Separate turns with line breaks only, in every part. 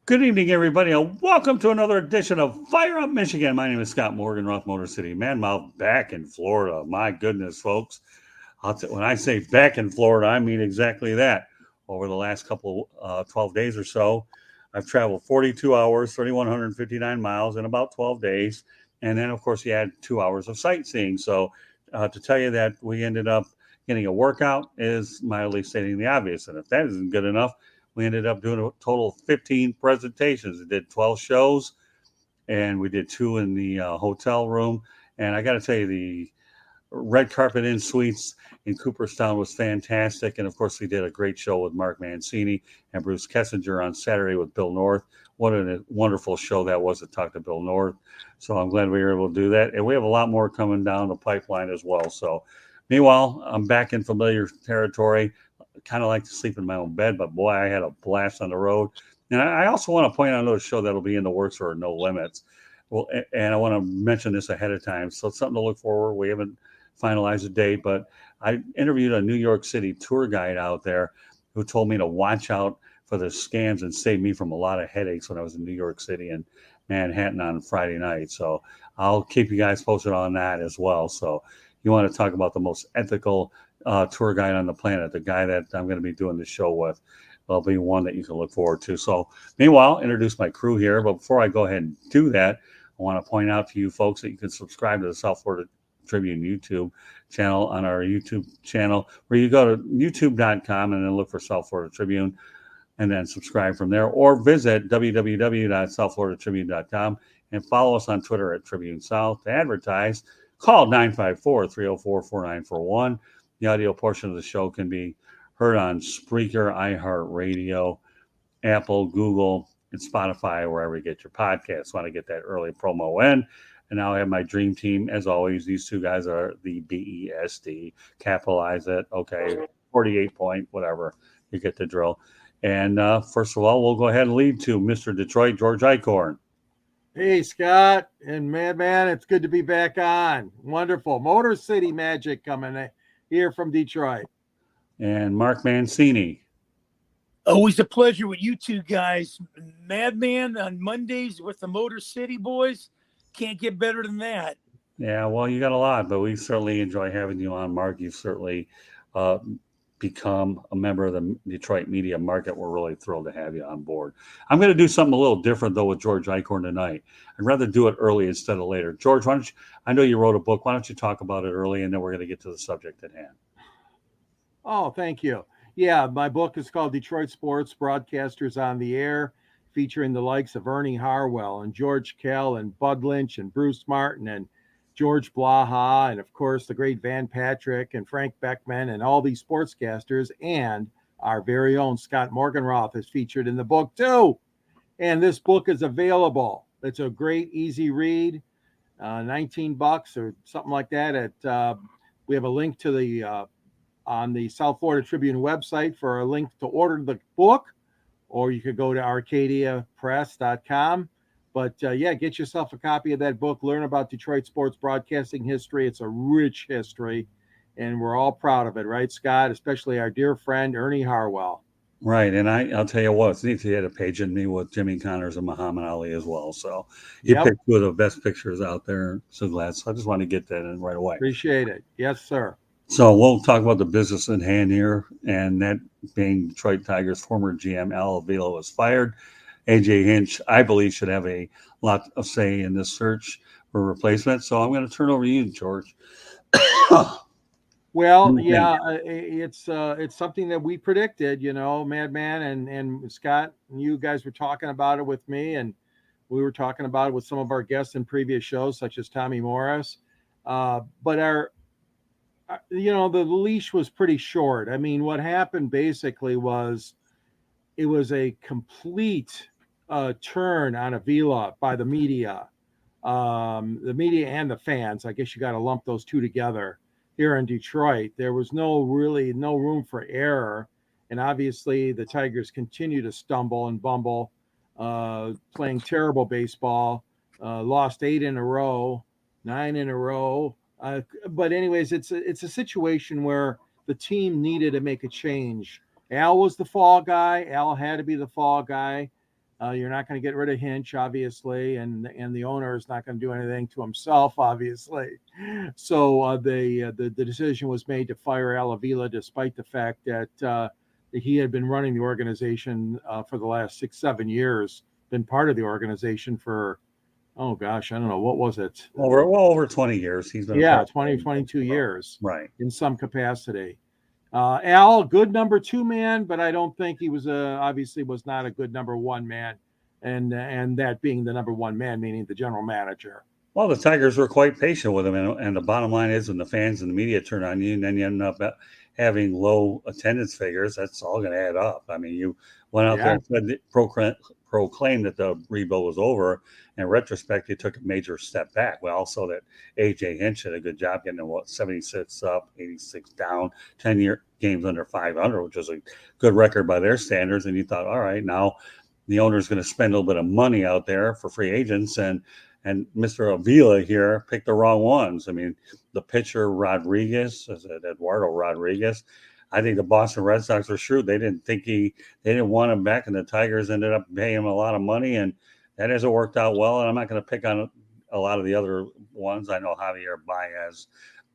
Good evening, everybody, and welcome to another edition of Fire Up Michigan. My name is Scott Morgan, Rough Motor City Manmouth, back in Florida. My goodness, folks. When I say back in Florida, I mean exactly that. Over the last 12 days or so, I've traveled 42 hours, 3,159 miles in about 12 days. And then, of course, you add 2 hours of sightseeing. So, to tell you that we ended up getting a workout is mildly stating the obvious. And if that isn't good enough, we ended up doing a total of 15 presentations. We did 12 shows, and we did two in the hotel room. And I got to tell you, the red carpet in suites in Cooperstown was fantastic. And of course, we did a great show with Mark Mancini and Bruce Kessinger on Saturday with Bill North. What a wonderful show that was to talk to Bill North. So I'm glad we were able to do that. And we have a lot more coming down the pipeline as well. So meanwhile, I'm back in familiar territory. Kind of like to sleep in my own bed, but boy, I had a blast on the road. And I also want to point out another show that'll be in the works for No Limits. Well, and I want to mention this ahead of time. So it's something to look forward. We haven't finalize a date, but I interviewed a New York City tour guide out there who told me to watch out for the scams and saved me from a lot of headaches when I was in New York City and Manhattan on Friday night. So I'll keep you guys posted on that as well. So you want to talk about the most ethical tour guide on the planet, the guy that I'm going to be doing the show with. There'll be one that you can look forward to. So meanwhile, introduce my crew here. But before I go ahead and do that, I want to point out to you folks that you can subscribe to the South Florida Tribune YouTube channel on our YouTube channel, where you go to youtube.com and then look for South Florida Tribune and then subscribe from there, or visit www.southfloridatribune.com and follow us on Twitter at Tribune South. To advertise, call 954-304-4941. The audio portion of the show can be heard on Spreaker, iHeartRadio, Apple, Google, and Spotify, wherever you get your podcasts. Want to get that early promo in. And now I have my dream team. As always, these two guys are the BESD. Capitalize it. Okay, 48 point, whatever. You get the drill. And first of all, we'll go ahead and lead to Mr. Detroit, George Eichhorn.
Hey, Scott and Madman, it's good to be back on. Wonderful. Motor City Magic coming here from Detroit.
And Mark Mancini.
Always a pleasure with you two guys. Madman on Mondays with the Motor City boys. Can't get better than that.
Yeah, well, you got a lot, but we certainly enjoy having you on, Mark. You've certainly become a member of the Detroit media market. We're really thrilled to have you on board. I'm going to do something a little different, though, with George Eichhorn tonight. I'd rather do it early instead of later. George, why don't you, I know you wrote a book. Why don't you talk about it early, and then we're going to get to the subject at hand.
Oh, thank you. Yeah, my book is called Detroit Sports Broadcasters on the Air, featuring the likes of Ernie Harwell and George Kell and Bud Lynch and Bruce Martin and George Blaha, and of course the great Van Patrick and Frank Beckman and all these sportscasters, and our very own Scott Morganroth is featured in the book too. And this book is available. It's a great, easy read, $19 or something like that. We have a link to the on the South Florida Tribune website for a link to order the book, or you could go to arcadiapress.com. But yeah, get yourself a copy of that book. Learn about Detroit sports broadcasting history. It's a rich history, and we're all proud of it, right, Scott? Especially our dear friend Ernie Harwell.
Right, and I'll tell you what, it's neat he had a page in me with Jimmy Connors and Muhammad Ali as well. So you
Yep.
picked two of the best pictures out there. So glad. So I just want to get that in right away.
Appreciate it. Yes, sir.
So we'll talk about the business at hand here, and that being Detroit Tigers former GM Al Avila was fired. AJ Hinch, I believe, should have a lot of say in this search for replacement. So I'm going to turn over to you, George.
Well, yeah, it's something that we predicted, Madman and Scott and you guys were talking about it with me, and we were talking about it with some of our guests in previous shows, such as Tommy Morris. But the leash was pretty short. I mean, what happened basically was it was a complete turn on Avila by the media and the fans. I guess you got to lump those two together. Here in Detroit, there was no room for error, and obviously the Tigers continue to stumble and bumble, playing terrible baseball. Lost 8 in a row, 9 in a row. But anyways, it's a situation where the team needed to make a change. Al was the fall guy. Al had to be the fall guy. You're not going to get rid of Hinch, obviously, and the owner is not going to do anything to himself, obviously. So the decision was made to fire Al Avila, despite the fact that he had been running the organization for the last 6-7 years, been part of the organization for, oh gosh, I don't know, what was it?
Over 20 years. He's been a part
22 years,
right,
in some capacity. Al, good number 2 man, but I don't think he was obviously was not a good number 1 man, and that being the number 1 man, meaning the general manager.
Well, the Tigers were quite patient with him, and the bottom line is, when the fans and the media turn on you, and then you end up having low attendance figures, that's all going to add up. I mean, you went out there and said, proclaimed that the rebuild was over. In retrospect, you took a major step back. Well, also that AJ Hinch did a good job getting them 76 up, 86 down, 10-year games under 500, which is a good record by their standards. And you thought, all right, now the owner's going to spend a little bit of money out there for free agents, and Mr. Avila here picked the wrong ones. I mean, the pitcher Rodriguez, is it Eduardo Rodriguez? I think the Boston Red Sox were shrewd. They didn't want him back, and the Tigers ended up paying him a lot of money, and that hasn't worked out well. And I'm not going to pick on a lot of the other ones. I know Javier Baez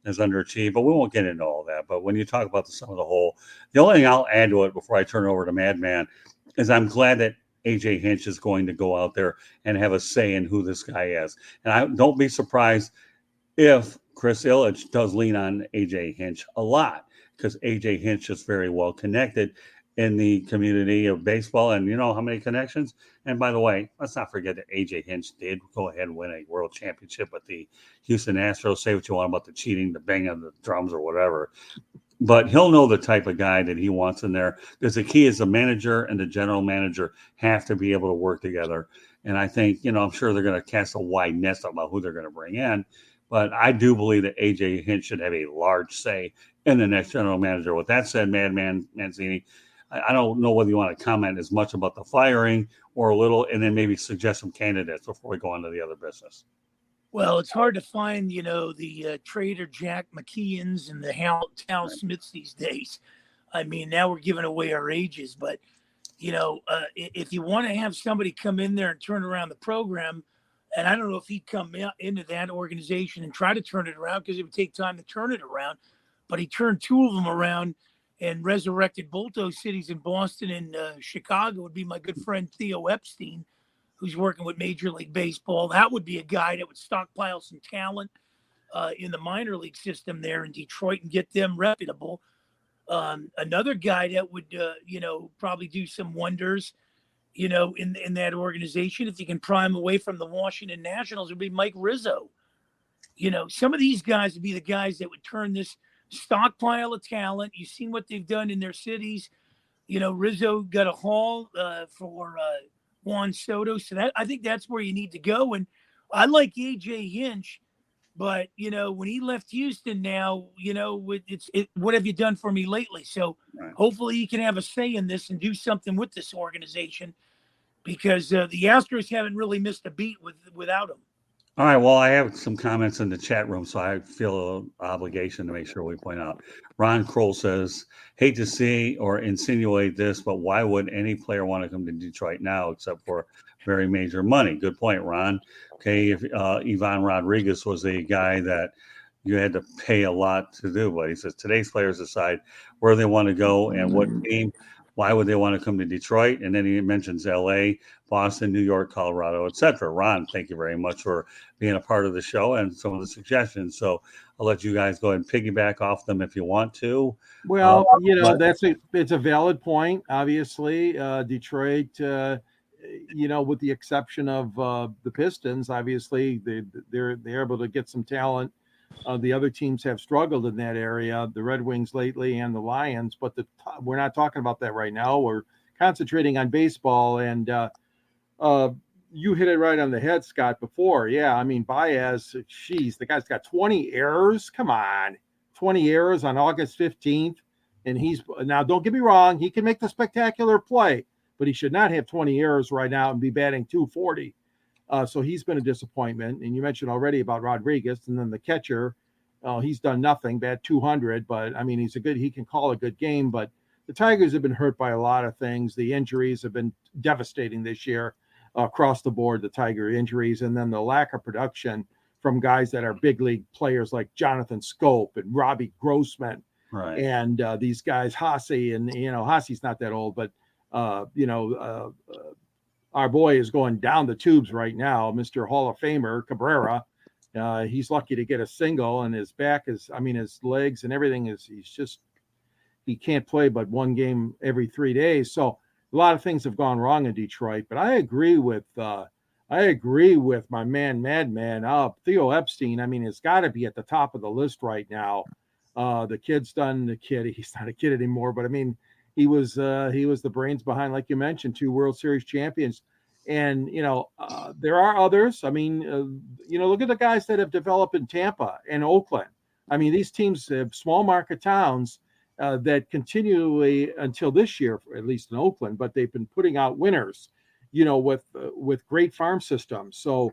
is underachieved, but we won't get into all that. But when you talk about the sum of the whole, the only thing I'll add to it before I turn it over to Madman is I'm glad that AJ Hinch is going to go out there and have a say in who this guy is. And don't be surprised if Chris Ilitch does lean on AJ Hinch a lot, because AJ Hinch is very well connected in the community of baseball. And you know how many connections? And by the way, let's not forget that AJ Hinch did go ahead and win a world championship with the Houston Astros. Say what you want about the cheating, the banging of the drums or whatever. But he'll know the type of guy that he wants in there, because the key is the manager and the general manager have to be able to work together. And I think, I'm sure they're going to cast a wide net about who they're going to bring in. But I do believe that AJ Hinch should have a large say in the next general manager. With that said, Madman Mancini, I don't know whether you want to comment as much about the firing or a little, and then maybe suggest some candidates before we go on to the other business.
Well, it's hard to find, the trader Jack McKeons and the Hal Smiths these days. I mean, now we're giving away our ages, but, if you want to have somebody come in there and turn around the program, and I don't know if he'd come into that organization and try to turn it around, because it would take time to turn it around, but he turned 2 of them around and resurrected both those cities in Boston and Chicago. Would be my good friend Theo Epstein, who's working with Major League Baseball. That would be a guy that would stockpile some talent in the minor league system there in Detroit and get them reputable. Another guy that would, probably do some wonders, in that organization, if you can pry him away from the Washington Nationals, would be Mike Rizzo. Some of these guys would be the guys that would turn this stockpile of talent. You've seen what they've done in their cities. Rizzo got a haul for Juan Soto. So I think that's where you need to go. And I like AJ Hinch, but when he left Houston now, what have you done for me lately? So hopefully he can have a say in this and do something with this organization, because the Astros haven't really missed a beat without him.
All right. Well, I have some comments in the chat room, so I feel an obligation to make sure we point out. Ron Kroll says, hate to see or insinuate this, but why would any player want to come to Detroit now except for very major money? Good point, Ron. Okay, if Ivan Rodriguez was a guy that you had to pay a lot to do, but he says today's players decide where they want to go and what team. Why would they want to come to Detroit? And then he mentions L.A., Boston, New York, Colorado, etc. Ron, thank you very much for being a part of the show and some of the suggestions. So I'll let you guys go ahead and piggyback off them if you want to.
Well, it's a valid point. Obviously, Detroit, with the exception of the Pistons, obviously they're able to get some talent. The other teams have struggled in that area, the Red Wings lately and the Lions, but we're not talking about that right now. We're concentrating on baseball, and you hit it right on the head, Scott, before. Yeah, I mean, Baez, the guy's got 20 errors. Come on, 20 errors on August 15th. And now, don't get me wrong, he can make the spectacular play, but he should not have 20 errors right now and be batting .240. So he's been a disappointment. And you mentioned already about Rodriguez, and then the catcher, he's done nothing, bat .200. But I mean, he can call a good game, but the Tigers have been hurt by a lot of things. The injuries have been devastating this year across the board, the Tiger injuries, and then the lack of production from guys that are big league players like Jonathan Scope and Robbie Grossman.
Right.
And these guys, Hasse, and, Hasse's not that old, but, our boy is going down the tubes right now, Mr. Hall of Famer Cabrera. He's lucky to get a single, and his his legs and everything he can't play but one game every 3 days. So a lot of things have gone wrong in Detroit, but I agree with my man, Madman, Theo Epstein. I mean, it's got to be at the top of the list right now. He's not a kid anymore, but I mean, he was the brains behind, like you mentioned, 2 World Series champions. And, there are others. I mean, look at the guys that have developed in Tampa and Oakland. I mean, these teams have small market towns that continually, until this year, at least in Oakland, but they've been putting out winners, with great farm systems. So,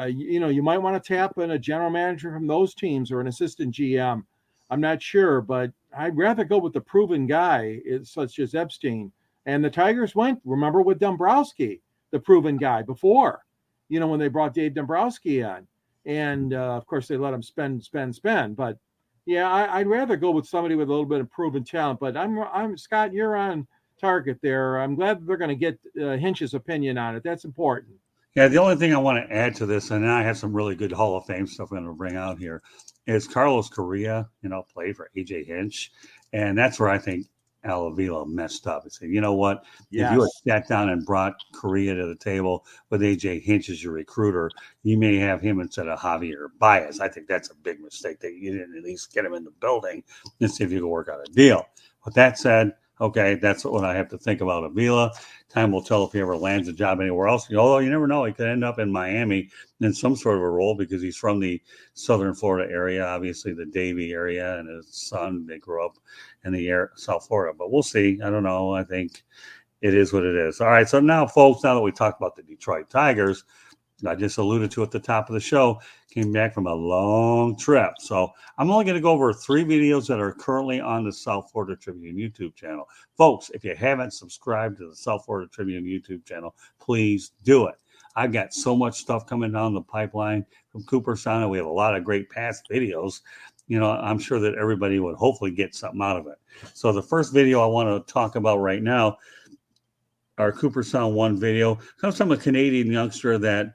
you might want to tap in a general manager from those teams or an assistant GM. I'm not sure, but I'd rather go with the proven guy, such as Epstein. And the Tigers went, remember, with Dombrowski, the proven guy before, when they brought Dave Dombrowski in. And, of course, they let him spend. But, yeah, I'd rather go with somebody with a little bit of proven talent. But I'm Scott, you're on target there. I'm glad that they're going to get Hinch's opinion on it. That's important.
Yeah, the only thing I want to add to this, and I have some really good Hall of Fame stuff I'm going to bring out here, is Carlos Correa, played for AJ Hinch. And that's where I think Al Avila messed up. He said, you know what?
Yes.
If you had sat down and brought Correa to the table with AJ Hinch as your recruiter, you may have him instead of Javier Baez. I think that's a big mistake that you didn't at least get him in the building and see if you could work out a deal. With that said, okay, that's what I have to think about Avila. Time will tell if he ever lands a job anywhere else. Although you never know, he could end up in Miami in some sort of a role because he's from the southern Florida area, obviously the Davie area, and his son, they grew up in the South Florida. But we'll see. I don't know. I think it is what it is. All right, so now, folks, now that we talked about the Detroit Tigers, I just alluded to at the top of the show, came back from a long trip. So I'm only going to go over 3 videos that are currently on the South Florida Tribune YouTube channel. Folks, if you haven't subscribed to the South Florida Tribune YouTube channel, please do it. I've got so much stuff coming down the pipeline from Cooperstown, and we have a lot of great past videos. I'm sure that everybody would hopefully get something out of it. So the first video I want to talk about right now, our Cooperstown 1 video, comes from a Canadian youngster that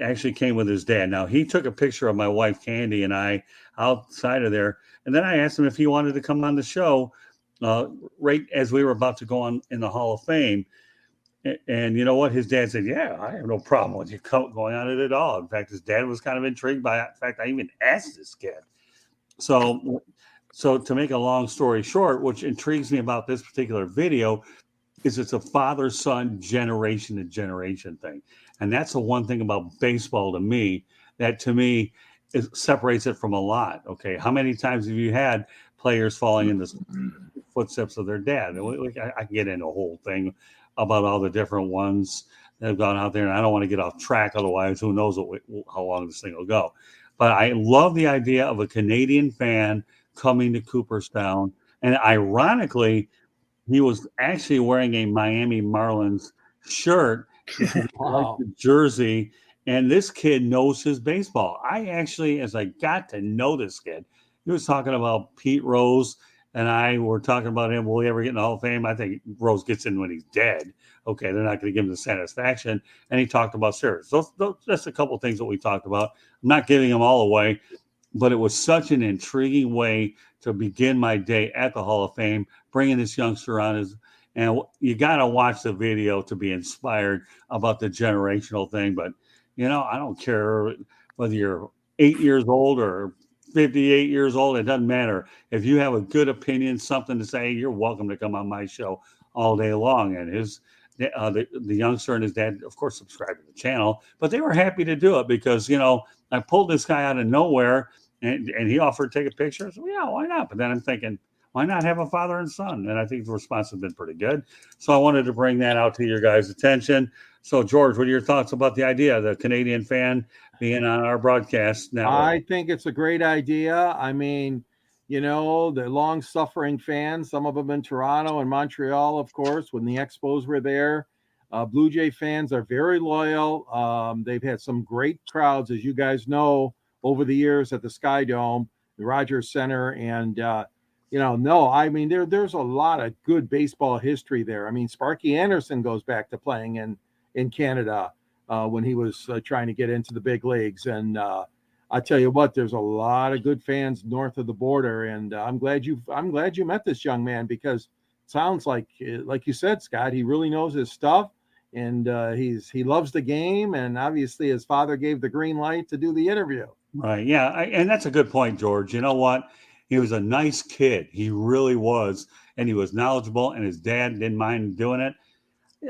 actually came with his dad. Now, he took a picture of my wife, Candy, and I outside of there. And then I asked him if he wanted to come on the show right as we were about to go on in the Hall of Fame. And you know what? His dad said, yeah, I have no problem with you going on it at all. In fact, his dad was kind of intrigued by it. In fact, I even asked this kid. So to make a long story short, which intrigues me about this particular video is it's a father-son, generation-to-generation thing. And that's the one thing about baseball to me that it separates it from a lot. Okay, how many times have you had players falling in the footsteps of their dad? I can get into a whole thing about all the different ones that have gone out there, and I don't want to get off track. Otherwise, who knows how long this thing will go. But I love the idea of a Canadian fan coming to Cooperstown. And ironically, he was actually wearing a Miami Marlins shirt,
Wow.
like the jersey, and this kid knows his baseball. I actually, as I got to know this kid, he was talking about Pete Rose, and I were talking about him. Will he ever get in the Hall of Fame? I think Rose gets in when he's dead. Okay, they're not going to give him the satisfaction. And he talked about Sirius. Those just a couple of things that we talked about. I'm not giving them all away, but it was such an intriguing way to begin my day at the Hall of Fame, bringing this youngster on. And you got to watch the video to be inspired about the generational thing. But, I don't care whether you're 8 years old or 58 years old. It doesn't matter. If you have a good opinion, something to say, you're welcome to come on my show all day long. And the youngster and his dad, of course, subscribed to the channel, but they were happy to do it because, I pulled this guy out of nowhere and he offered to take a picture. So, yeah, why not? But then I'm thinking, why not have a father and son? And I think the response has been pretty good. So I wanted to bring that out to your guys' attention. So, George, what are your thoughts about the idea of the Canadian fan being on our broadcast network?
I think it's a great idea. I mean, the long-suffering fans, some of them in Toronto and Montreal, of course, when the Expos were there. Blue Jay fans are very loyal. They've had some great crowds, as you guys know, over the years at the Sky Dome, the Rogers Center, and there's a lot of good baseball history there. I mean, Sparky Anderson goes back to playing in Canada when he was trying to get into the big leagues, and I tell you what, there's a lot of good fans north of the border, and I'm glad you met this young man, because it sounds like you said, Scott, he really knows his stuff, and he loves the game, and obviously his father gave the green light to do the interview.
Right. Yeah. And that's a good point, George. You know what? He was a nice kid. He really was. And he was knowledgeable, and his dad didn't mind doing it.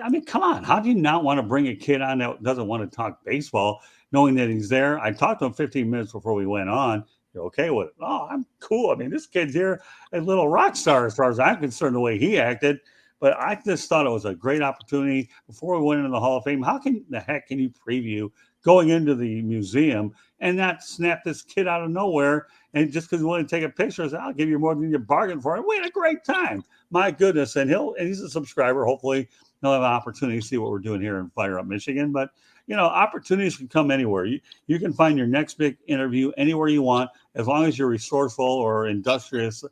I mean, come on. How do you not want to bring a kid on that doesn't want to talk baseball, knowing that he's there? I talked to him 15 minutes before we went on. You're okay with it? Oh, I'm cool. I mean, this kid's here, a little rock star as far as I'm concerned, the way he acted. But I just thought it was a great opportunity before we went into the Hall of Fame. How can the heck can you preview going into the museum and not snap this kid out of nowhere? And just because you want to take a picture, say, I'll give you more than you bargained for. And we had a great time. My goodness. And he's a subscriber. Hopefully he'll have an opportunity to see what we're doing here in Fire Up Michigan. But, opportunities can come anywhere. You can find your next big interview anywhere you want, as long as you're resourceful or industrious,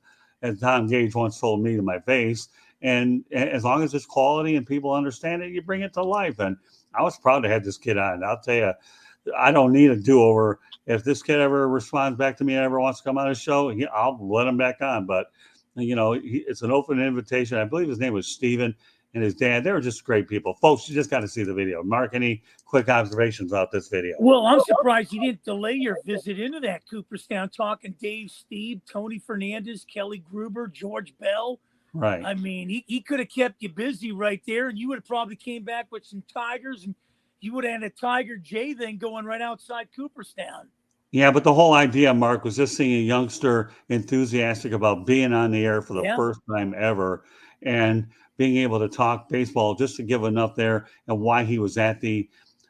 as Tom Gage once told me to my face. And as long as it's quality and people understand it, you bring it to life. And I was proud to have this kid on. I'll tell you, I don't need a do-over. If this kid ever responds back to me and ever wants to come on the show, I'll let him back on. But, it's an open invitation. I believe his name was Steven, and his dad. They were just great people. Folks, you just got to see the video. Mark, any quick observations about this video?
Well, I'm surprised you didn't delay your visit into that Cooperstown, talking Dave Steve, Tony Fernandez, Kelly Gruber, George Bell.
Right.
I mean, he could have kept you busy right there, and you would have probably came back with some Tigers, and you would have had a Tiger J thing going right outside Cooperstown.
Yeah, but the whole idea, Mark, was just seeing a youngster enthusiastic about being on the air for the first time ever, and being able to talk baseball, just to give enough there and why he was at the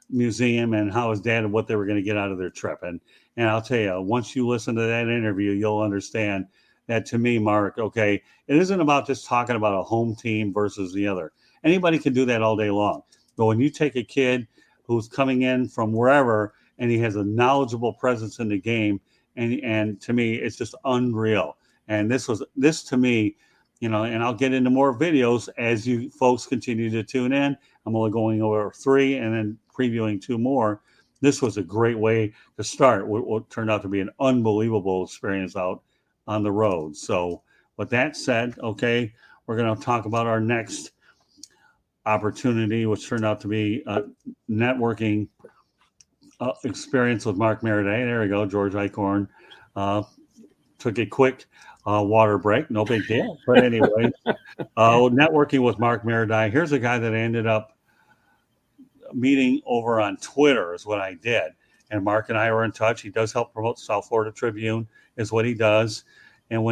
museum and how his dad and what they were going to get out of their trip. And I'll tell you, once you listen to that interview, you'll understand that, to me, Mark, okay, it isn't about just talking about a home team versus the other. Anybody can do that all day long. But when you take a kid who's coming in from wherever and he has a knowledgeable presence in the game, and to me, it's just unreal. And this to me, and I'll get into more videos as you folks continue to tune in. I'm only going over 3 and then previewing 2 more. This was a great way to start what turned out to be an unbelievable experience out on the road. So with that said, okay, we're going to talk about our next opportunity, which turned out to be a networking experience with Mark Maraday. There we go. George Eichhorn took a quick water break. No big deal. But anyway, networking with Mark Maraday. Here's a guy that I ended up meeting over on Twitter is what I did. And Mark and I were in touch. He does help promote South Florida Tribune is what he does. And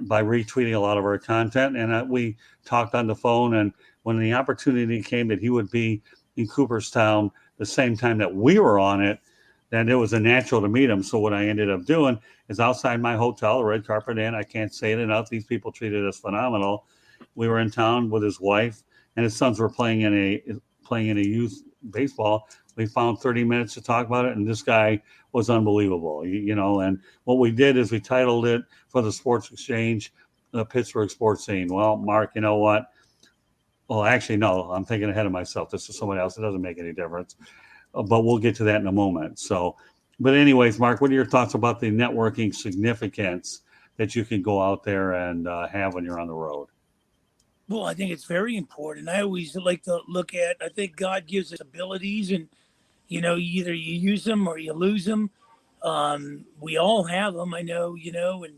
by retweeting a lot of our content, and we talked on the phone, and when the opportunity came that he would be in Cooperstown the same time that we were on it, then it was a natural to meet him. So what I ended up doing is outside my hotel, the Red Carpet Inn, I can't say it enough, these people treated us phenomenal. We were in town with his wife, and his sons were playing in a youth baseball. We found 30 minutes to talk about it, and this guy was unbelievable, and what we did is we titled it for the Sports Exchange, the Pittsburgh Sports Scene. Well, Mark, you know what? Well, actually, no, I'm thinking ahead of myself. This is someone else. It doesn't make any difference, but we'll get to that in a moment. So, but anyways, Mark, what are your thoughts about the networking significance that you can go out there and have when you're on the road?
Well, I think it's very important. I always like to look at, I think God gives us abilities, and, either you use them or you lose them. We all have them, I know, and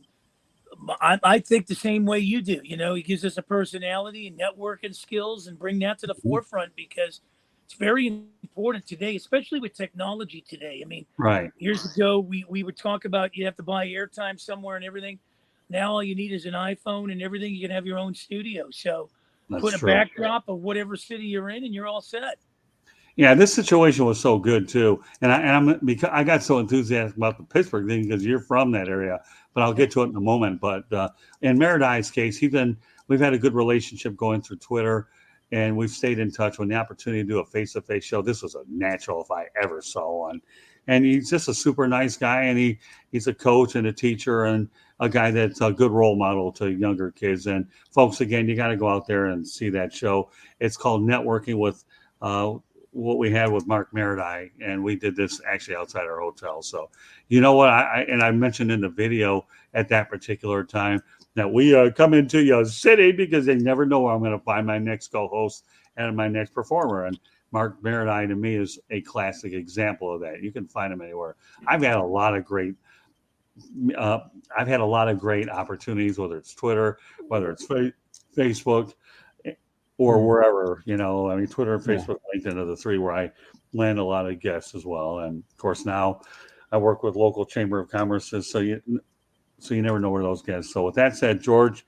I think the same way you do. He gives us a personality and networking skills, and bring that to the forefront, because it's very important today, especially with technology today. I mean,
right.
Years ago, we would talk about you have to buy airtime somewhere and everything. Now all you need is an iPhone and everything. You can have your own studio. So put a backdrop of whatever city you're in, and you're all set.
Yeah, this situation was so good too, I'm because I got so enthusiastic about the Pittsburgh thing because you're from that area. But I'll get to it in a moment. But in Meredith's case, we've had a good relationship going through Twitter, and we've stayed in touch. When the opportunity to do a face-to-face show, this was a natural if I ever saw one. And he's just a super nice guy, and he's a coach and a teacher and a guy that's a good role model to younger kids. And folks, again, you got to go out there and see that show. It's called Networking with. What we had with Mark Meredith, and we did this actually outside our hotel. So, you know what? I mentioned in the video at that particular time that we come into your city because they never know where I'm going to find my next co-host and my next performer. And Mark Meredith to me is a classic example of that. You can find him anywhere. I've had a lot of great opportunities, whether it's Twitter, whether it's Facebook, or wherever, I mean, Twitter, Facebook, LinkedIn are the three where I land a lot of guests as well. And of course, now I work with local chamber of commerces. So you never know where those guests. So with that said, George,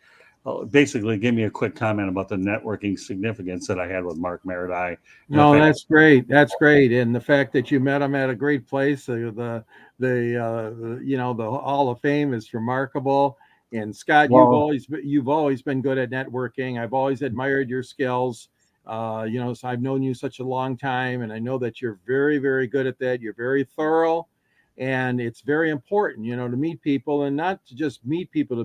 basically give me a quick comment about the networking significance that I had with Mark Meredith.
No, that's great. That's great. And the fact that you met him at a great place, the Hall of Fame is remarkable. And Scott, you've always been good at networking. I've always admired your skills. So I've known you such a long time, and I know that you're very, very good at that. You're very thorough, and it's very important, to meet people, and not to just meet people,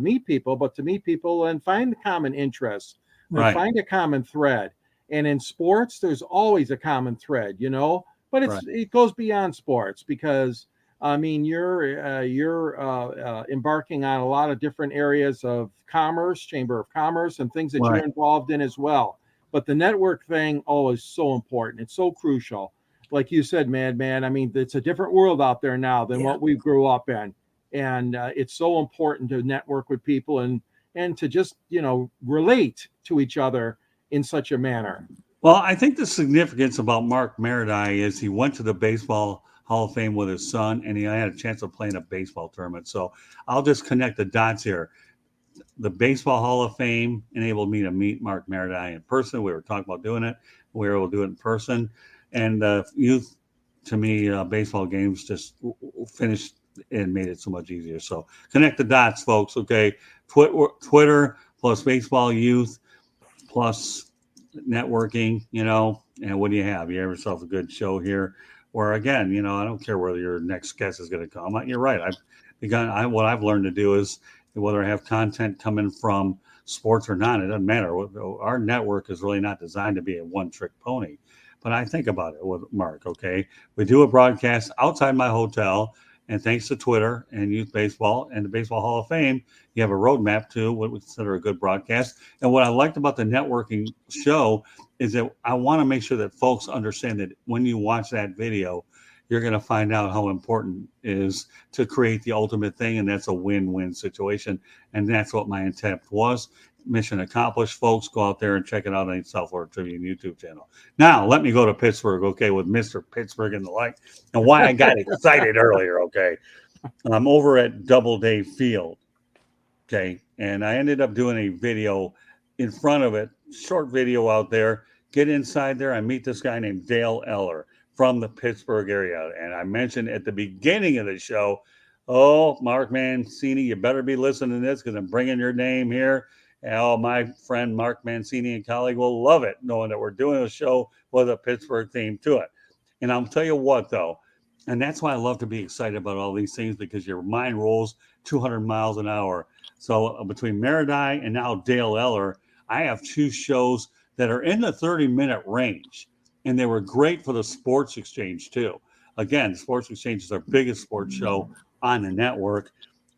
but to meet people and find common interests,
Right.
Find a common thread. And in sports, there's always a common thread, but it goes beyond sports because. I mean, you're embarking on a lot of different areas of commerce, chamber of commerce, and things that you're involved in as well. But the network thing, is so important. It's so crucial. Like you said, man, I mean, it's a different world out there now than what we grew up in. And it's so important to network with people and to just, relate to each other in such a manner.
Well, I think the significance about Mark Meredith is he went to the Baseball Hall of Fame with his son, and he had a chance of playing a baseball tournament. So I'll just connect the dots here. The Baseball Hall of Fame enabled me to meet Mark Meredith in person. We were talking about doing it. We were able to do it in person. And youth, to me, baseball games just finished and made it so much easier. So connect the dots, folks. Okay, Twitter plus baseball youth plus networking, and what do you have? You have yourself a good show here. Where again, I don't care whether your next guest is going to come. You're right. What I've learned to do is whether I have content coming from sports or not, it doesn't matter. Our network is really not designed to be a one-trick pony. But I think about it with Mark. Okay, we do a broadcast outside my hotel, and thanks to Twitter and Youth Baseball and the Baseball Hall of Fame, you have a roadmap to what we consider a good broadcast. And what I liked about the networking show is that I want to make sure that folks understand that when you watch that video, you're going to find out how important it is to create the ultimate thing, and that's a win-win situation. And that's what my intent was. Mission accomplished, folks. Go out there and check it out on the South Florida Tribune YouTube channel. Now, let me go to Pittsburgh, okay, with Mr. Pittsburgh and the like, and why I got excited earlier, okay. I'm over at Doubleday Field, okay, and I ended up doing a video in front of it, short video out there. Get inside there. I meet this guy named Dale Eller from the Pittsburgh area. And I mentioned at the beginning of the show, Mark Mancini, you better be listening to this because I'm bringing your name here. And my friend Mark Mancini and colleague will love it, knowing that we're doing a show with a Pittsburgh theme to it. And I'll tell you what, though, and that's why I love to be excited about all these things because your mind rolls 200 miles an hour. So between Meredith and now Dale Eller, I have two shows that are in the 30-minute range, and they were great for the Sports Exchange too. Again, Sports Exchange is our biggest sports show on the network,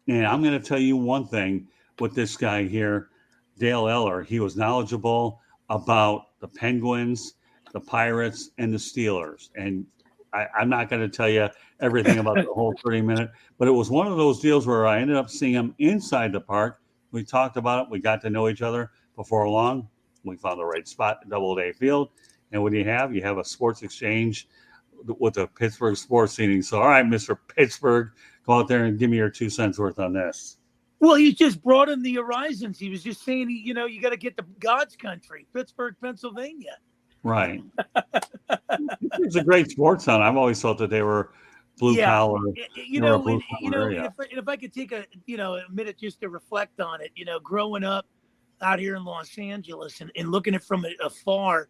and I'm going to tell you one thing with this guy here, Dale Eller. He was knowledgeable about the Penguins, the Pirates, and the Steelers, and I'm not going to tell you everything about the whole 30-minute, but it was one of those deals where I ended up seeing him inside the park. We talked about it. We got to know each other. Before long, we found the right spot at Doubleday Field. And what do you have? You have a Sports Exchange with the Pittsburgh sports seating. So, all right, Mr. Pittsburgh, go out there and give me your 2 cents worth on this.
Well, he just brought in the horizons. He was just saying, you got to get to God's country, Pittsburgh, Pennsylvania.
Right. Michigan's a great sports town. I've always thought that they were blue collar.
You
They were a
know,
blue
and, you
collar
know,
area.
and if I could take a minute just to reflect on it, growing up out here in Los Angeles and looking at it from afar,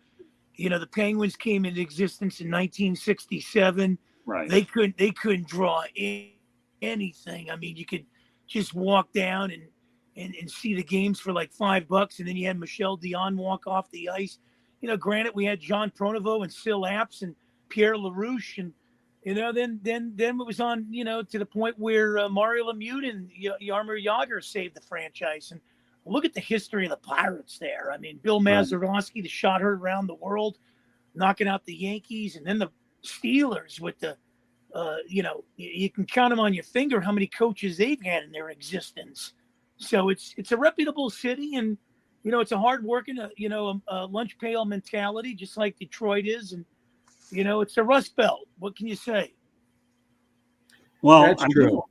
the Penguins came into existence in 1967.
Right.
They couldn't draw anything. I mean, you could just walk down and see the games for like $5, and then you had Michel Dion walk off the ice. Granted, we had John Pronovo and Sil Apps and Pierre LaRouche, and then it was on to the point where Mario Lemieux and Jaromir Jagr saved the franchise. And look at the history of the Pirates there. I mean, Bill Mazeroski, the shot heard around the world, knocking out the Yankees, and then the Steelers with the, you can count them on your finger how many coaches they've had in their existence. So it's a reputable city, and it's a hard-working, a lunch pail mentality, just like Detroit is, and it's a Rust Belt. What can you say?
Well,
That's true.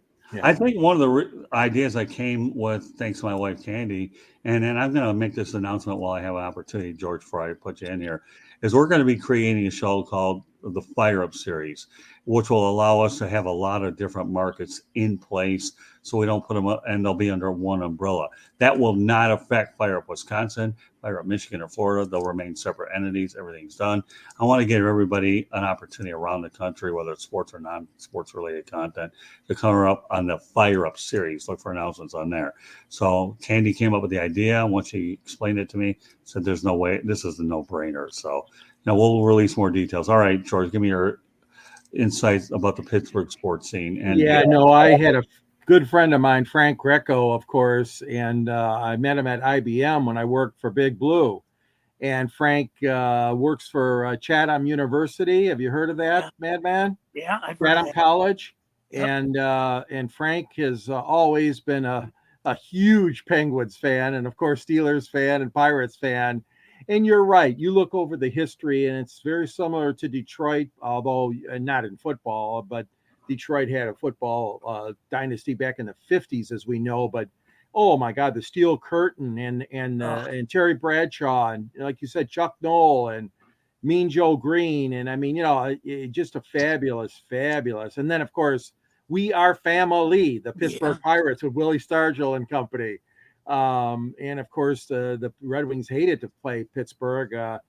I think one of the ideas I came with, thanks to my wife Candy, and then I'm going to make this announcement while I have an opportunity, George, before I put you in here, is we're going to be creating a show called the Fire Up Series, which will allow us to have a lot of different markets in place, so we don't put them up and they'll be under one umbrella. That will not affect Fire Up Wisconsin, Fire Up Michigan, or Florida. They'll remain separate entities. Everything's done. I want to give everybody an opportunity around the country, whether it's sports or non-sports related content, to come up on the Fire Up Series. Look for announcements on there. So Candy came up with the idea. Once she explained it to me, said there's no way, this is a no-brainer. So now we'll release more details. All right, George, give me your insights about the Pittsburgh sports scene. And
I had a good friend of mine, Frank Greco, of course, and I met him at IBM when I worked for Big Blue. And Frank works for Chatham University. Have you heard of that, Madman?
Yeah, I've heard of
Chatham
that.
College.
Yep.
And Frank has always been a huge Penguins fan, and of course Steelers fan and Pirates fan. And you're right. You look over the history, and it's very similar to Detroit, although not in football. But Detroit had a football dynasty back in the 50s, as we know. But oh my God, the Steel Curtain and Terry Bradshaw, and like you said, Chuck Noll and Mean Joe Green, and I mean, just a fabulous. And then of course, we are family, the Pittsburgh Pirates with Willie Stargell and company. And of course, the Red Wings hated to play Pittsburgh.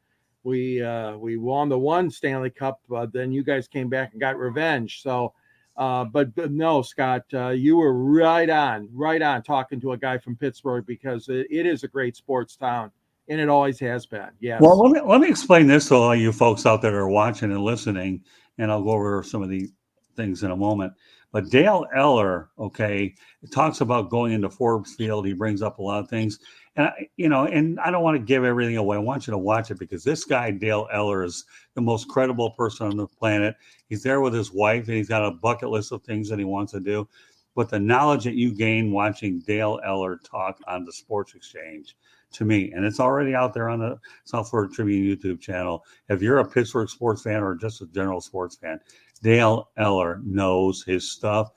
We won the one Stanley Cup. Then you guys came back and got revenge. So, but no, Scott, you were right on talking to a guy from Pittsburgh, because it is a great sports town, and it always has been. Yes.
Well, let me explain this to all you folks out there that are watching and listening, and I'll go over some of the things in a moment. But Dale Eller, okay, talks about going into Forbes Field. He brings up a lot of things, and and I don't want to give everything away. I want you to watch it, because this guy Dale Eller is the most credible person on the planet. He's there with his wife, and he's got a bucket list of things that he wants to do. But the knowledge that you gain watching Dale Eller talk on the Sports Exchange, to me, and it's already out there on the South Florida Tribune YouTube channel. If you're a Pittsburgh sports fan or just a general sports fan, Dale Eller knows his stuff.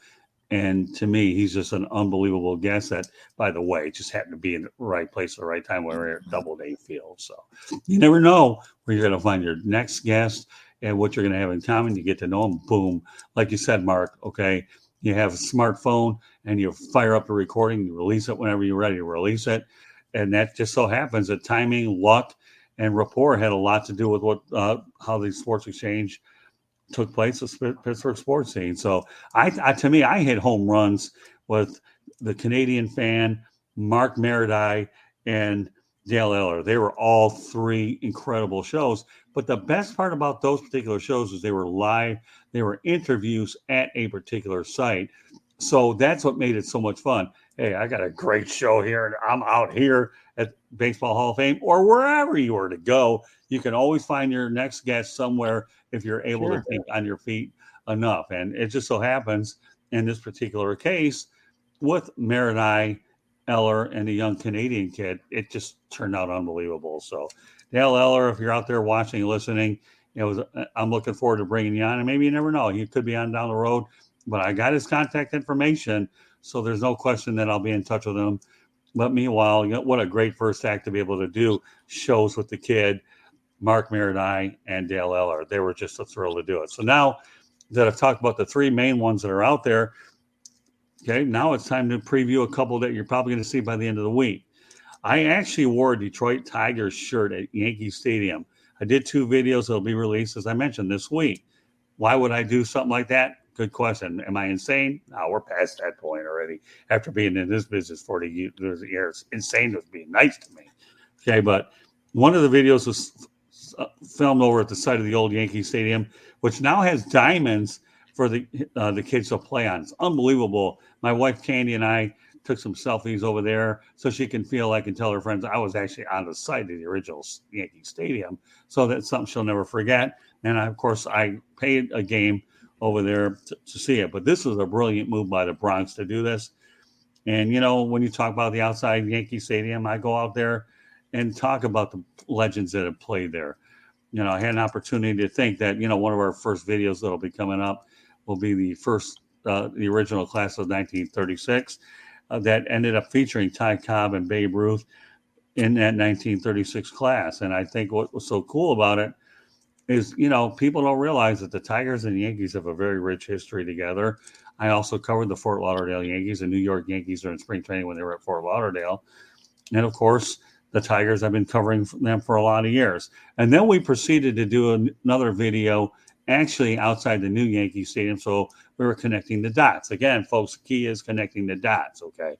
And to me, he's just an unbelievable guest that, by the way, just happened to be in the right place at the right time when we were at Doubleday Field. So you never know where you're going to find your next guest and what you're going to have in common. You get to know them. Boom. Like you said, Mark, okay, you have a smartphone and you fire up the recording, you release it whenever you're ready to release it. And that just so happens that timing, luck, and rapport had a lot to do with what how the Sports Exchange took place with Pittsburgh sports scene. So to me, I hit home runs with the Canadian Fan, Mark Meredith, and Dale Eller. They were all three incredible shows. But the best part about those particular shows is they were live. They were interviews at a particular site. So that's what made it so much fun. Hey, I got a great show here, and I'm out here at Baseball Hall of Fame, or wherever you were to go. You can always find your next guest somewhere if you're able to think on your feet enough. And it just so happens in this particular case with Meredith, Eller, and the young Canadian kid, it just turned out unbelievable. So Dale Eller, if you're out there watching, listening, I'm looking forward to bringing you on. And maybe you never know, he could be on down the road. But I got his contact information, so there's no question that I'll be in touch with him. But meanwhile, what a great first act to be able to do shows with the kid. Mark Maradai, and Dale Eller. They were just a thrill to do it. So now that I've talked about the three main ones that are out there, okay, now it's time to preview a couple that you're probably going to see by the end of the week. I actually wore a Detroit Tigers shirt at Yankee Stadium. I did 2 videos that'll be released, as I mentioned, this week. Why would I do something like that? Good question. Am I insane? No, we're past that point already. After being in this business 40 years, insane was being nice to me. Okay, but one of the videos was filmed over at the site of the old Yankee Stadium, which now has diamonds for the kids to play on. It's unbelievable. My wife Candy and I took some selfies over there so she can feel like and tell her friends I was actually on the site of the original Yankee Stadium. So that's something she'll never forget. And of course, I paid a game over there to see it. But this was a brilliant move by the Bronx to do this. And, when you talk about the outside Yankee Stadium, I go out there and talk about the legends that have played there. I had an opportunity to think that, one of our first videos that'll be coming up will be the original class of 1936 that ended up featuring Ty Cobb and Babe Ruth in that 1936 class. And I think what was so cool about it is, people don't realize that the Tigers and Yankees have a very rich history together. I also covered the Fort Lauderdale Yankees and New York Yankees during spring training when they were at Fort Lauderdale. And of course, the Tigers, I've been covering them for a lot of years. And then we proceeded to do another video actually outside the new Yankee Stadium. So we were connecting the dots. Again, folks, the key is connecting the dots, okay?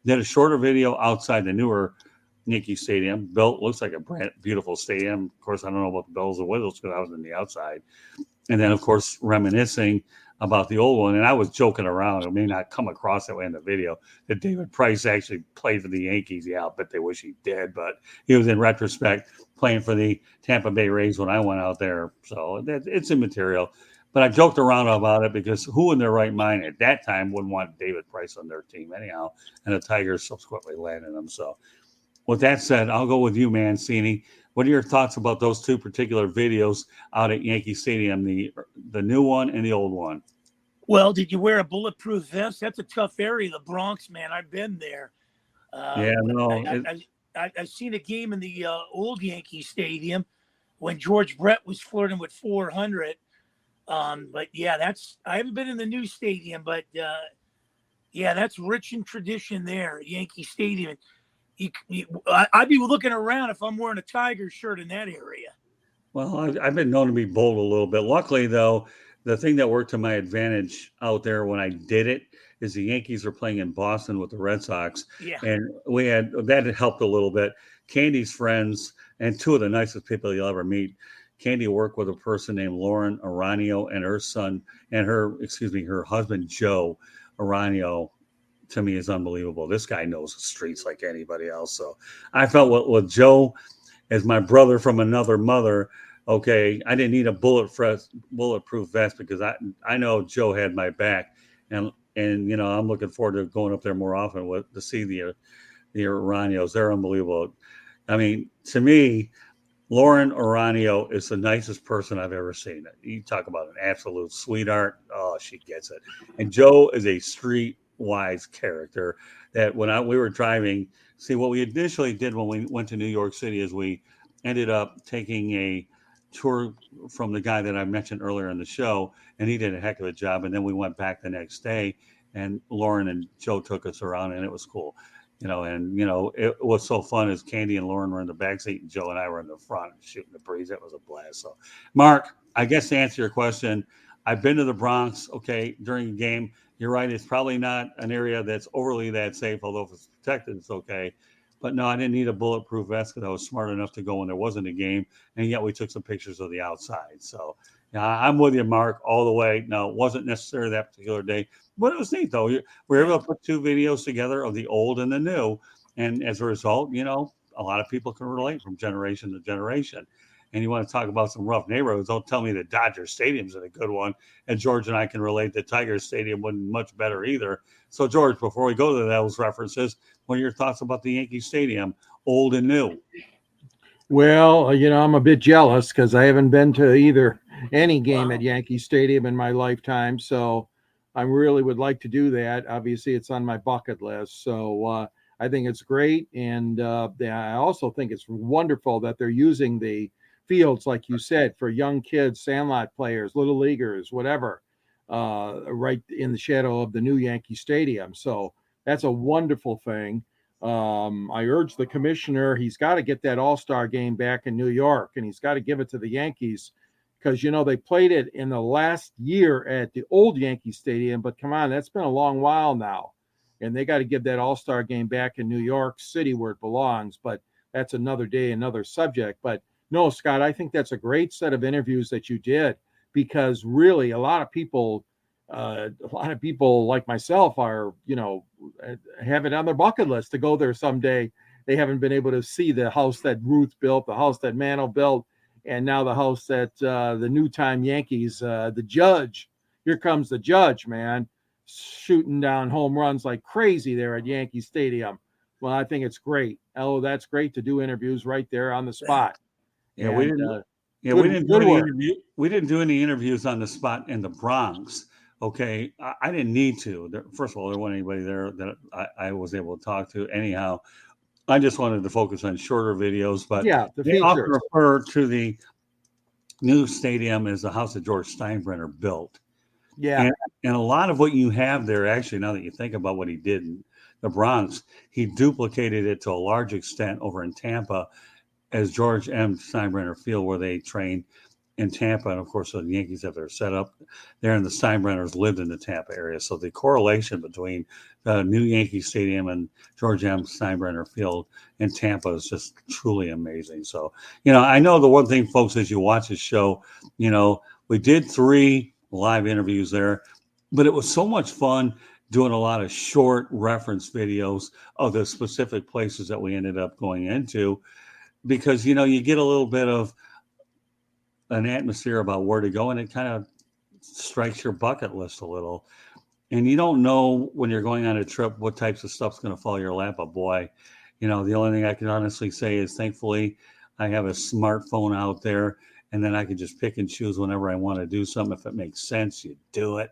Did a shorter video outside the newer Yankee Stadium. Looks like a beautiful stadium. Of course, I don't know about the bells and whistles because I was on the outside. And then, of course, reminiscing about the old one. And I was joking around. It may not come across that way in the video that David Price actually played for the Yankees. Yeah, I'll bet they wish he did. But he was, in retrospect, playing for the Tampa Bay Rays when I went out there. So it's immaterial. But I joked around about it because who in their right mind at that time wouldn't want David Price on their team anyhow? And the Tigers subsequently landed him. So with that said, I'll go with you, Mancini. What are your thoughts about those 2 particular videos out at Yankee Stadium, the new one and the old one?
Well, did you wear a bulletproof vest? That's a tough area, the Bronx, man. I've been there. I've seen a game in the old Yankee Stadium when George Brett was flirting with 400. But yeah, I haven't been in the new stadium, but yeah, that's rich in tradition there, Yankee Stadium. I'd be looking around if I'm wearing a Tigers shirt in that area.
Well, I've been known to be bold a little bit. Luckily, though, the thing that worked to my advantage out there when I did it is the Yankees are playing in Boston with the Red Sox.
Yeah.
And that helped a little bit. Candy's friends and 2 of the nicest people you'll ever meet. Candy worked with a person named Lauren Aranio and her husband, Joe Aranio, to me is unbelievable. This guy knows the streets like anybody else. So I felt with Joe as my brother from another mother, okay, I didn't need a bulletproof vest because I know Joe had my back. And I'm looking forward to going up there more often to see the Aranios. They're unbelievable. I mean, to me, Lauren Aranio is the nicest person I've ever seen. You talk about an absolute sweetheart. Oh, she gets it. And Joe is a street-wise character that when we were driving, see, what we initially did when we went to New York City is we ended up taking a tour from the guy that I mentioned earlier in the show, and he did a heck of a job. And then we went back the next day, and Lauren and Joe took us around, and it was cool. It was so fun as Candy and Lauren were in the backseat and Joe and I were in the front shooting the breeze. That was a blast. So, Mark, I guess to answer your question, I've been to the Bronx, okay, during a game. You're right. It's probably not an area that's overly that safe, although if it's protected, it's okay. But no, I didn't need a bulletproof vest because I was smart enough to go when there wasn't a game. And yet we took some pictures of the outside. So, yeah, I'm with you, Mark, all the way. No, it wasn't necessary that particular day. But it was neat, though. We were able to put 2 videos together of the old and the new. And as a result, a lot of people can relate from generation to generation. And you want to talk about some rough neighborhoods, don't tell me the Dodger Stadium's a good one. And George and I can relate that Tiger Stadium wasn't much better either. So, George, before we go to those references, what are your thoughts about the Yankee Stadium, old and new?
Well, I'm a bit jealous because I haven't been to any game at Yankee Stadium in my lifetime. So I really would like to do that. Obviously, it's on my bucket list. So I think it's great. And I also think it's wonderful that they're using the fields, like you said, for young kids, sandlot players, little leaguers, whatever, right in the shadow of the new Yankee Stadium. So that's a wonderful thing. I urge the commissioner, he's got to get that All-Star game back in New York, and he's got to give it to the Yankees because, they played it in the last year at the old Yankee Stadium, but come on, that's been a long while now. And they got to give that All-Star game back in New York City where it belongs, but that's another day, another subject. But no, Scott, I think that's a great set of interviews that you did because really a lot of people like myself are, have it on their bucket list to go there someday. They haven't been able to see the house that Ruth built, the house that Mantle built, and now the house that the new time Yankees, the Judge, here comes the Judge, man, shooting down home runs like crazy there at Yankee Stadium. Well, I think it's great. Oh, that's great to do interviews right there on the spot.
Yeah,
And,
we didn't. Yeah,
good-
we didn't do
good
any
work.
We didn't do any interviews on the spot in the Bronx. Okay, I didn't need to. First of all, there wasn't anybody there that I was able to talk to. Anyhow, I just wanted to focus on shorter videos. But
Yeah, the
they often
features.
refer to the new stadium as the house that George Steinbrenner built.
Yeah.
And a lot of what you have there, actually, now that you think about what he did in the Bronx, he duplicated it to a large extent over in Tampa as George M. Steinbrenner Field, where they trained in Tampa. And of course, the Yankees have their setup there, and the Steinbrenners lived in the Tampa area. So the correlation between the new Yankee Stadium and George M. Steinbrenner Field in Tampa is just truly amazing. So, I know the one thing, folks, as you watch this show, we did 3 live interviews there, but it was so much fun doing a lot of short reference videos of the specific places that we ended up going into, because you get a little bit of an atmosphere about where to go, and it kind of strikes your bucket list a little. And you don't know when you're going on a trip what types of stuff's going to fall your lap. But boy, the only thing I can honestly say is, thankfully, I have a smartphone out there, and then I can just pick and choose whenever I want to do something. If it makes sense, you do it.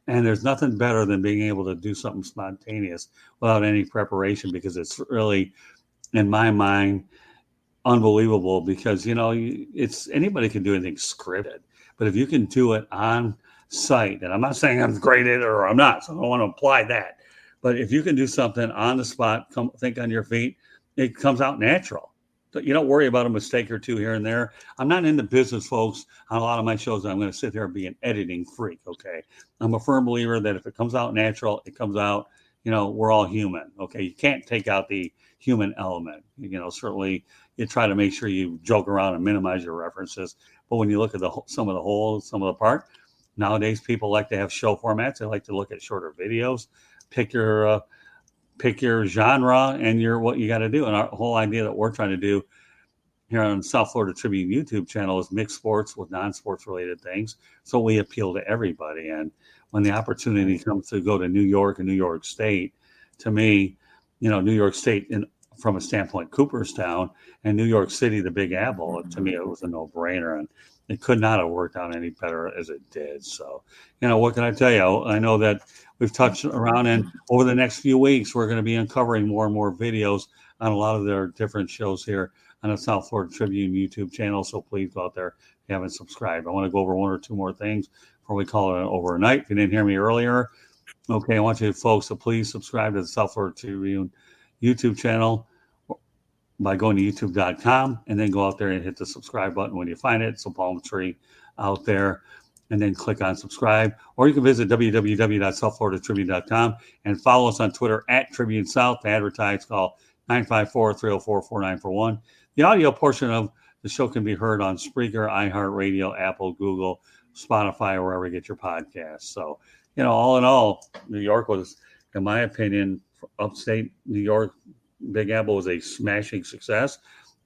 And there's nothing better than being able to do something spontaneous without any preparation, because it's really, in my mind, unbelievable. Because it's anybody can do anything scripted, but if you can do it on site, and I'm not saying I'm great at it, or I'm not, so I don't want to apply that, but if you can do something on the spot, think on your feet, it comes out natural. You don't worry about a mistake or two here and there. I'm not in the business, folks, on a lot of my shows. I'm going to sit here and be an editing freak. Okay, I'm a firm believer that if it comes out natural, it comes out. We're all human. Okay, you can't take out the human element. Certainly you try to make sure you joke around and minimize your references. But when you look at some of the whole, some of the part, nowadays people like to have show formats. They like to look at shorter videos. Pick your genre and what you got to do. And our whole idea that we're trying to do here on South Florida Tribune YouTube channel is mix sports with non-sports related things. So we appeal to everybody. And when the opportunity comes to go to New York and New York State, to me, New York State from a standpoint, Cooperstown, and New York City, the Big Apple, to me, it was a no-brainer. And it could not have worked out any better as it did. So, what can I tell you? I know that we've touched around, and over the next few weeks, we're going to be uncovering more and more videos on a lot of their different shows here on the South Florida Tribune YouTube channel. So please go out there if you haven't subscribed. I want to go over 1 or 2 more things before we call it overnight. If you didn't hear me earlier, okay, I want you folks to please subscribe to the South Florida Tribune YouTube channel by going to youtube.com, and then go out there and hit the subscribe button when you find it. It's a palm tree out there, and then click on subscribe. Or you can visit www.southfloridatribune.com and follow us on Twitter at Tribune South. To advertise, call 954-304-4941. The audio portion of the show can be heard on Spreaker, iHeartRadio, Apple, Google, Spotify, or wherever you get your podcasts. So, all in all, New York was, in my opinion, upstate New York, Big Apple was a smashing success.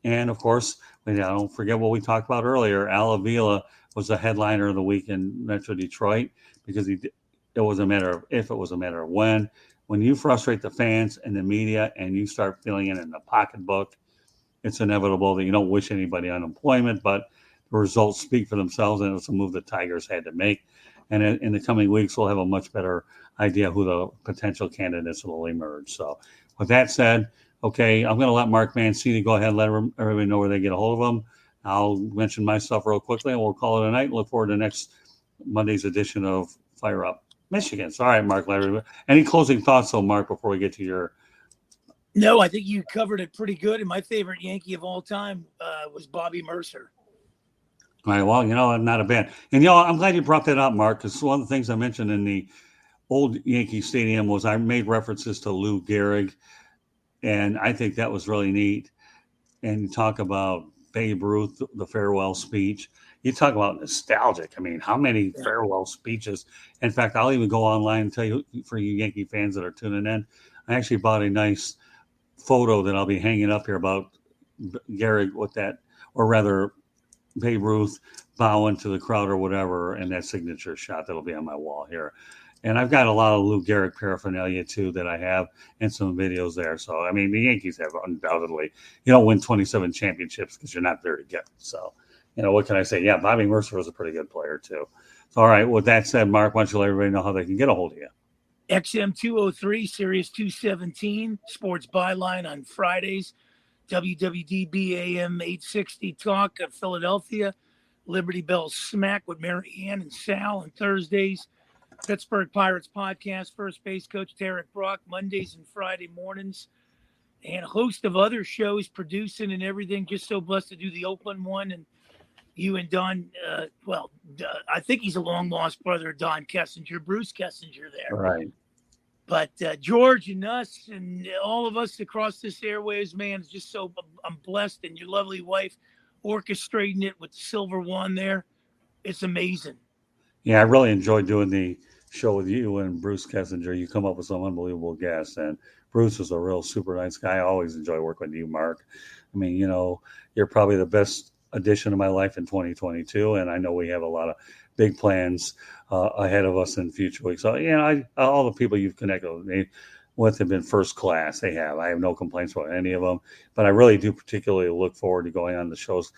And of course, don't forget what we talked about earlier. Al Avila was the headliner of the week in Metro Detroit, because it was a matter of if, it was a matter of when. When you frustrate the fans and the media and you start feeling it in the pocketbook, it's inevitable that you don't wish anybody unemployment, but the results speak for themselves, and it's a move the Tigers had to make. And in the coming weeks, we'll have a much better idea who the potential candidates will emerge. So with that said, okay, I'm going to let Mark Mancini go ahead and let everybody know where they get a hold of him. I'll mention my stuff real quickly, and we'll call it a night. Look forward to next Monday's edition of Fire Up Michigan. So, all right, Mark, any closing thoughts, though, Mark, before we get to your...
No, I think you covered it pretty good. And my favorite Yankee of all time was Bobby Mercer.
All right, well, not a bad. And, I'm glad you brought that up, Mark, because one of the things I mentioned in the old Yankee Stadium was I made references to Lou Gehrig, and I think that was really neat. And you talk about Babe Ruth, the farewell speech. You talk about nostalgic. I mean, how many farewell speeches? In fact, I'll even go online and tell you, for you Yankee fans that are tuning in, I actually bought a nice photo that I'll be hanging up here about Gehrig with that, or rather Babe Ruth bowing to the crowd or whatever, and that signature shot that'll be on my wall here. And I've got a lot of Lou Gehrig paraphernalia, too, that I have, and some videos there. So, I mean, the Yankees have undoubtedly, you don't win 27 championships because you're not there to get them. So, what can I say? Yeah, Bobby Mercer was a pretty good player, too. So, all right, with that said, Mark, why don't you let everybody know how they can get a hold of you?
XM 203, Sirius 217, Sports Byline on Fridays, WWDB AM 860 Talk of Philadelphia, Liberty Bell Smack with Mary Ann and Sal on Thursdays, Pittsburgh Pirates Podcast, first base coach Derek Brock, Mondays and Friday mornings, and a host of other shows, producing and everything. Just so blessed to do the Oakland one. And you and Don, I think he's a long-lost brother of Don Kessinger, Bruce Kessinger there.
Right.
But George and us and all of us across this airwaves, man, is just so I'm blessed. And your lovely wife orchestrating it with the silver one there. It's amazing.
Yeah, I really enjoyed doing the show with you and Bruce Kessinger. You come up with some unbelievable guests, and Bruce is a real super nice guy. I always enjoy working with you, Mark. I mean, you're probably the best addition to my life in 2022, and I know we have a lot of big plans ahead of us in future weeks. So, all the people you've connected with me with have been first class. I have no complaints about any of them, but I really do particularly look forward to going on the shows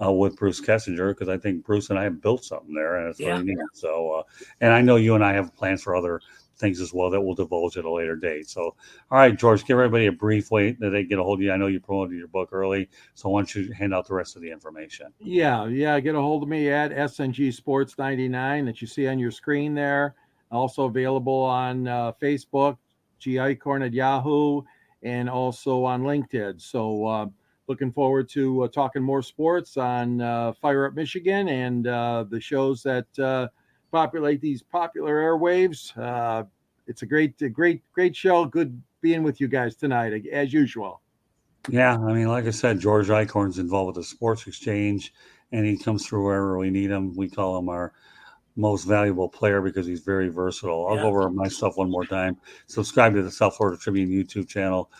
with Bruce Kessinger, because I think Bruce and I have built something there, and it's really neat. So, and I know you and I have plans for other things as well that we'll divulge at a later date. So, all right, George, give everybody a brief way that they get a hold of you. I know you promoted your book early, so why don't you hand out the rest of the information?
Yeah, get a hold of me at SNG Sports 99 that you see on your screen there. Also available on Facebook, G. Icorn at Yahoo, and also on LinkedIn. So, looking forward to talking more sports on Fire Up Michigan and the shows that populate these popular airwaves. It's a great show. Good being with you guys tonight, as usual.
Yeah, I mean, like I said, George Icorn's involved with the Sports Exchange, and he comes through wherever we need him. We call him our most valuable player because he's very versatile. I'll go over my stuff one more time. Subscribe to the South Florida Tribune YouTube channel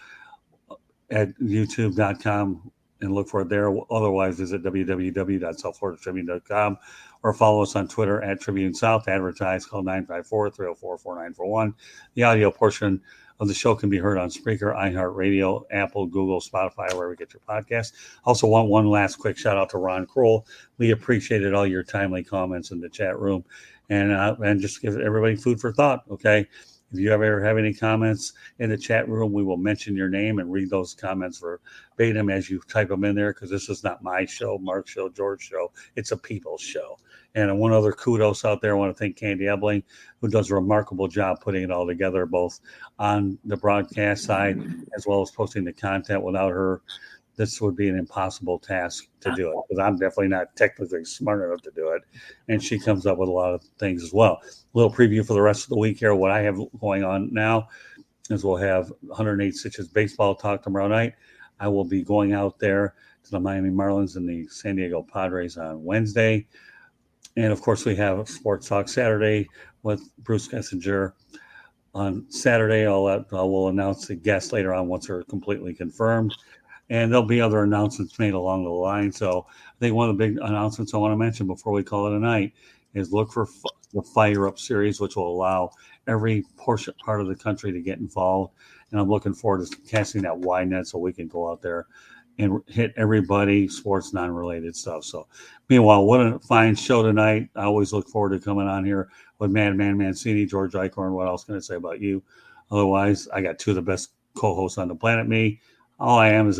at youtube.com and look for it there. Otherwise, visit www.southfloridatribune.com or follow us on Twitter at Tribune South. Advertise, call 954-304-4941. The audio portion of the show can be heard on Spreaker, iHeartRadio, Apple, Google, Spotify, wherever you get your podcast. Also want one last quick shout out to Ron Kroll. We appreciated all your timely comments in the chat room, and just give everybody food for thought. Okay. If you ever have any comments in the chat room, we will mention your name and read those comments verbatim as you type them in there, because this is not my show, Mark's show, George's show. It's a people's show. And one other kudos out there, I want to thank Candy Ebling, who does a remarkable job putting it all together, both on the broadcast side as well as posting the content. Without her, this would be an impossible task to do it, because I'm definitely not technically smart enough to do it. And she comes up with a lot of things as well. A little preview for the rest of the week here. What I have going on now is we'll have 108 Stitches baseball talk tomorrow night. I will be going out there to the Miami Marlins and the San Diego Padres on Wednesday. And, of course, we have Sports Talk Saturday with Bruce Kessinger. On Saturday, we'll announce the guests later on once they're completely confirmed. And there'll be other announcements made along the line. So I think one of the big announcements I want to mention before we call it a night is look for the Fire Up series, which will allow every part of the country to get involved. And I'm looking forward to casting that wide net so we can go out there and hit everybody, sports, non-related stuff. So meanwhile, what a fine show tonight. I always look forward to coming on here with Madman Mancini, George Icorn. What else can I say about you? Otherwise, I got two of the best co-hosts on the planet. Me. All I am is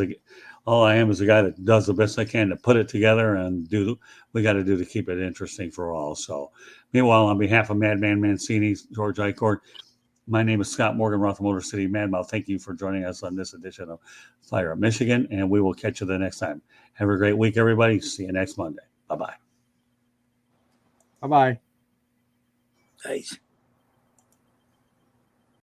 All I am is a guy that does the best I can to put it together and do we got to do to keep it interesting for all. So, meanwhile, on behalf of Madman Mancini, George Icord, my name is Scott Morgan, Roth Motor City Madmouth. Thank you for joining us on this edition of Fire Up Michigan, and we will catch you the next time. Have a great week, everybody. See you next Monday. Bye-bye.
Bye-bye.
Nice.